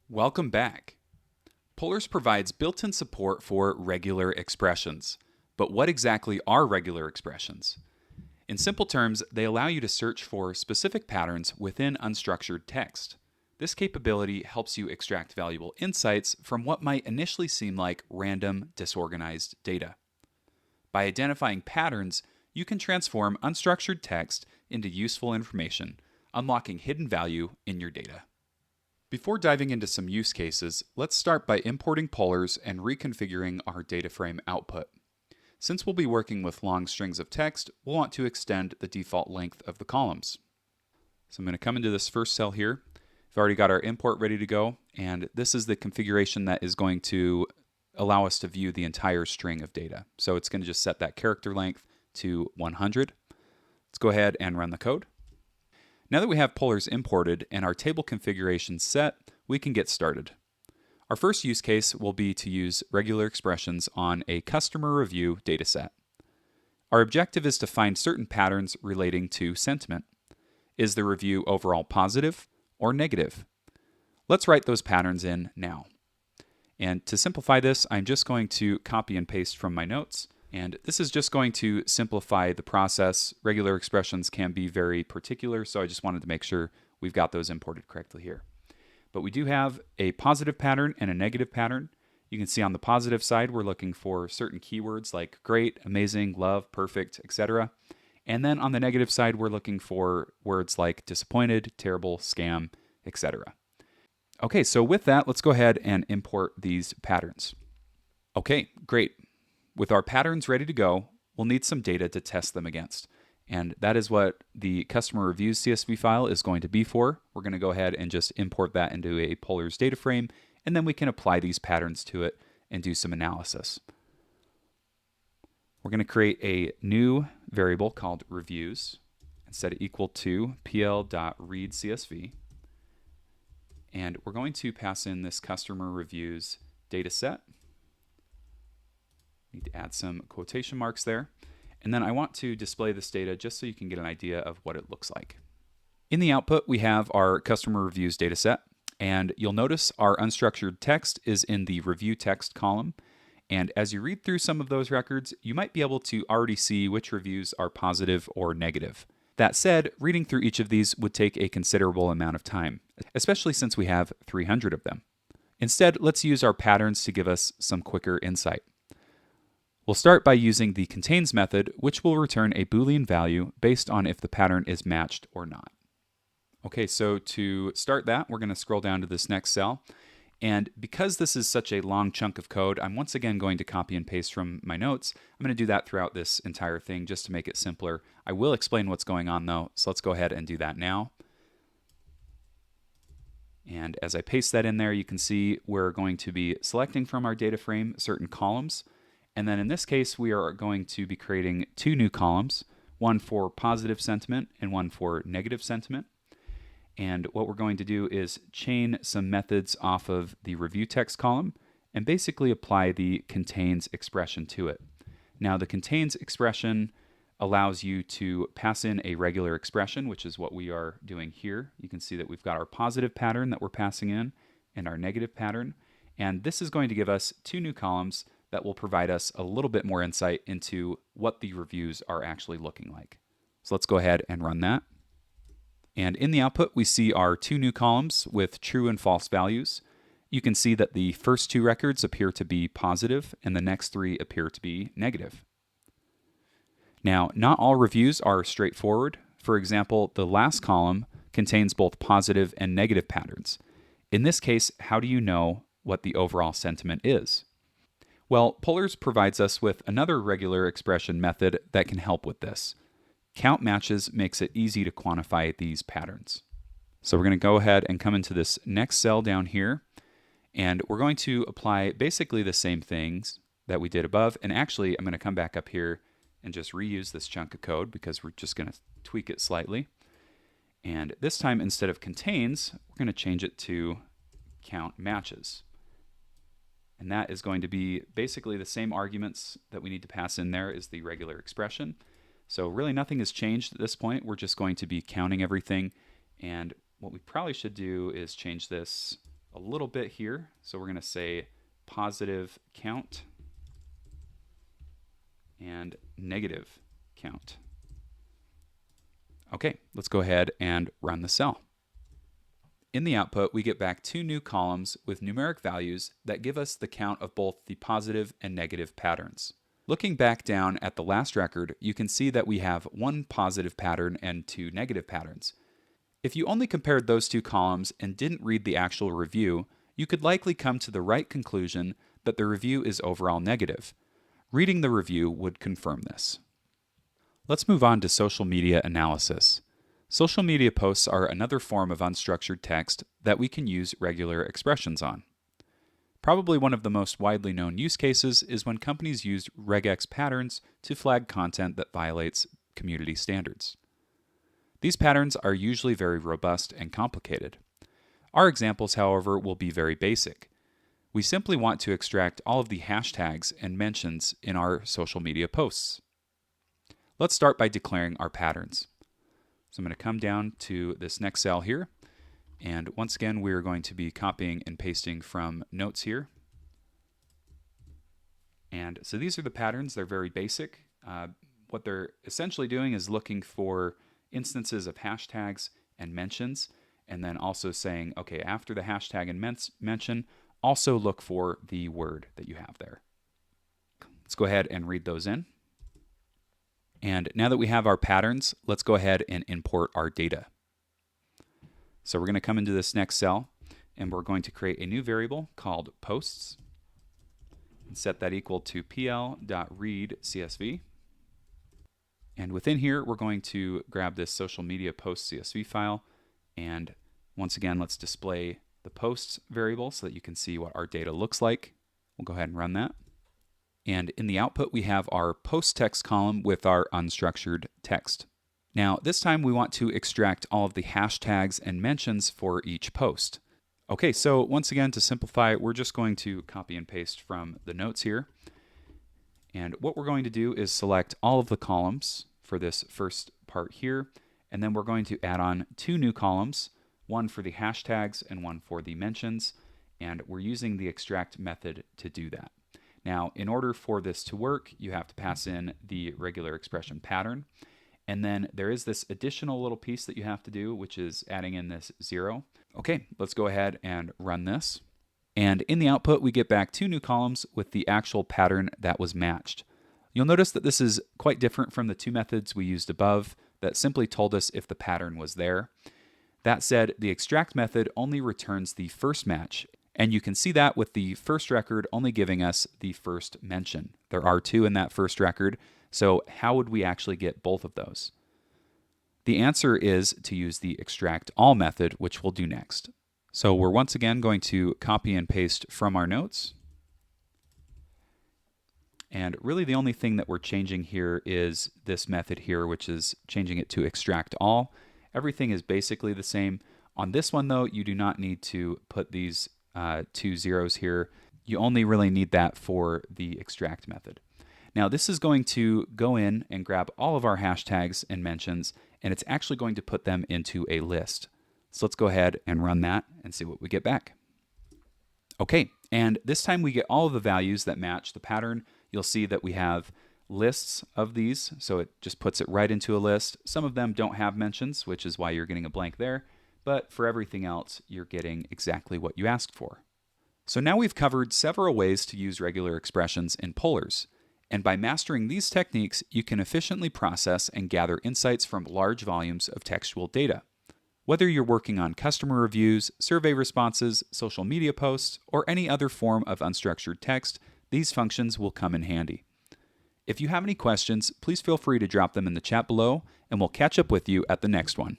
Welcome back. Polars provides built-in support for regular expressions. But what exactly are regular expressions? In simple terms, they allow you to search for specific patterns within unstructured text. This capability helps you extract valuable insights from what might initially seem like random, disorganized data. By identifying patterns, you can transform unstructured text into useful information, unlocking hidden value in your data. Before diving into some use cases, let's start by importing polars and reconfiguring our data frame output. Since we'll be working with long strings of text, we'll want to extend the default length of the columns. So I'm going to come into this first cell here. I've already got our import ready to go, and this is the configuration that is going to allow us to view the entire string of data. So it's going to just set that character length to 100. Let's go ahead and run the code. Now that we have polars imported and our table configuration set, we can get started. Our first use case will be to use regular expressions on a customer review dataset. Our objective is to find certain patterns relating to sentiment. Is the review overall positive or negative? Let's write those patterns in now. And to simplify this, I'm just going to copy and paste from my notes. And this is just going to simplify the process. Regular expressions can be very particular, so I just wanted to make sure we've got those imported correctly here. But we do have a positive pattern and a negative pattern. You can see on the positive side, we're looking for certain keywords like great, amazing, love, perfect, etc. And then on the negative side, we're looking for words like disappointed, terrible, scam, etc. Okay, so with that, let's go ahead and import these patterns. Okay, great. With our patterns ready to go, we'll need some data to test them against. And that is what the customer reviews CSV file is going to be for. We're going to go ahead and just import that into a polars data frame, and then we can apply these patterns to it and do some analysis. We're going to create a new variable called reviews and set it equal to pl.readCSV. And we're going to pass in this customer reviews data set. Need to add some quotation marks there. And then I want to display this data just so you can get an idea of what it looks like. In the output, we have our customer reviews data set. And you'll notice our unstructured text is in the review text column. And as you read through some of those records, you might be able to already see which reviews are positive or negative. That said, reading through each of these would take a considerable amount of time, especially since we have 300 of them. Instead, let's use our patterns to give us some quicker insight. We'll start by using the contains method, which will return a Boolean value based on if the pattern is matched or not. Okay, so to start that, we're going to scroll down to this next cell. And because this is such a long chunk of code, I'm once again going to copy and paste from my notes. I'm going to do that throughout this entire thing just to make it simpler. I will explain what's going on though, so let's go ahead and do that now. And as I paste that in there, you can see we're going to be selecting from our data frame certain columns. And then in this case, we are going to be creating two new columns, one for positive sentiment and one for negative sentiment. And what we're going to do is chain some methods off of the review text column and basically apply the contains expression to it. Now the contains expression allows you to pass in a regular expression, which is what we are doing here. You can see that we've got our positive pattern that we're passing in and our negative pattern. And this is going to give us two new columns that will provide us a little bit more insight into what the reviews are actually looking like. So let's go ahead and run that. And in the output, we see our two new columns with true and false values. You can see that the first two records appear to be positive and the next three appear to be negative. Now, not all reviews are straightforward. For example, the last column contains both positive and negative patterns. In this case, how do you know what the overall sentiment is? Well, polars provides us with another regular expression method that can help with this. Count matches makes it easy to quantify these patterns. So we're going to go ahead and come into this next cell down here, and we're going to apply basically the same things that we did above. And actually, I'm going to come back up here and just reuse this chunk of code because we're just going to tweak it slightly. And this time, instead of contains, we're going to change it to count matches. And that is going to be basically the same arguments that we need to pass in there as the regular expression. So really nothing has changed at this point. We're just going to be counting everything. And what we probably should do is change this a little bit here. So we're going to say positive count and negative count. Okay, let's go ahead and run the cell. In the output, we get back 2 new columns with numeric values that give us the count of both the positive and negative patterns. Looking back down at the last record, you can see that we have 1 positive pattern and 2 negative patterns. If you only compared those 2 columns and didn't read the actual review, you could likely come to the right conclusion that the review is overall negative. Reading the review would confirm this. Let's move on to social media analysis. Social media posts are another form of unstructured text that we can use regular expressions on. Probably one of the most widely known use cases is when companies use RegEx patterns to flag content that violates community standards. These patterns are usually very robust and complicated. Our examples, however, will be very basic. We simply want to extract all of the hashtags and mentions in our social media posts. Let's start by declaring our patterns. So I'm going to come down to this next cell here, and once again we're going to be copying and pasting from notes here. And so these are the patterns. They're very basic. What they're essentially doing is looking for instances of hashtags and mentions, and then also saying, okay, after the hashtag and mention, also look for the word that you have there. Let's go ahead and read those in. And now that we have our patterns, let's go ahead and import our data. So we're going to come into this next cell, and we're going to create a new variable called posts, and set that equal to pl.read_csv. And within here, we're going to grab this social media post CSV file, and once again, let's display the posts variable so that you can see what our data looks like. We'll go ahead and run that. And in the output, we have our post text column with our unstructured text. Now, this time we want to extract all of the hashtags and mentions for each post. Okay, so once again, to simplify, we're just going to copy and paste from the notes here. And what we're going to do is select all of the columns for this first part here, and then we're going to add on 2 new columns, one for the hashtags and one for the mentions, and we're using the extract method to do that. Now, in order for this to work, you have to pass in the regular expression pattern. And then there is this additional little piece that you have to do, which is adding in this 0. Okay, let's go ahead and run this. And in the output, we get back 2 new columns with the actual pattern that was matched. You'll notice that this is quite different from the 2 methods we used above that simply told us if the pattern was there. That said, the extract method only returns the first match. And you can see that with the first record only giving us the first mention. There are 2 in that first record, so how would we actually get both of those? The answer is to use the extract all method, which we'll do next. So we're once again going to copy and paste from our notes. And really the only thing that we're changing here is this method here, which is changing it to extract all. Everything is basically the same. On this one though, you do not need to put these 2 zeros here. You only really need that for the extract method. Now this is going to go in and grab all of our hashtags and mentions, and it's actually going to put them into a list. So let's go ahead and run that and see what we get back. Okay, and this time we get all of the values that match the pattern. You'll see that we have lists of these, so it just puts it right into a list. Some of them don't have mentions, which is why you're getting a blank there. But for everything else, you're getting exactly what you asked for. So now we've covered several ways to use regular expressions in polars. And by mastering these techniques, you can efficiently process and gather insights from large volumes of textual data. Whether you're working on customer reviews, survey responses, social media posts, or any other form of unstructured text, these functions will come in handy. If you have any questions, please feel free to drop them in the chat below, and we'll catch up with you at the next one.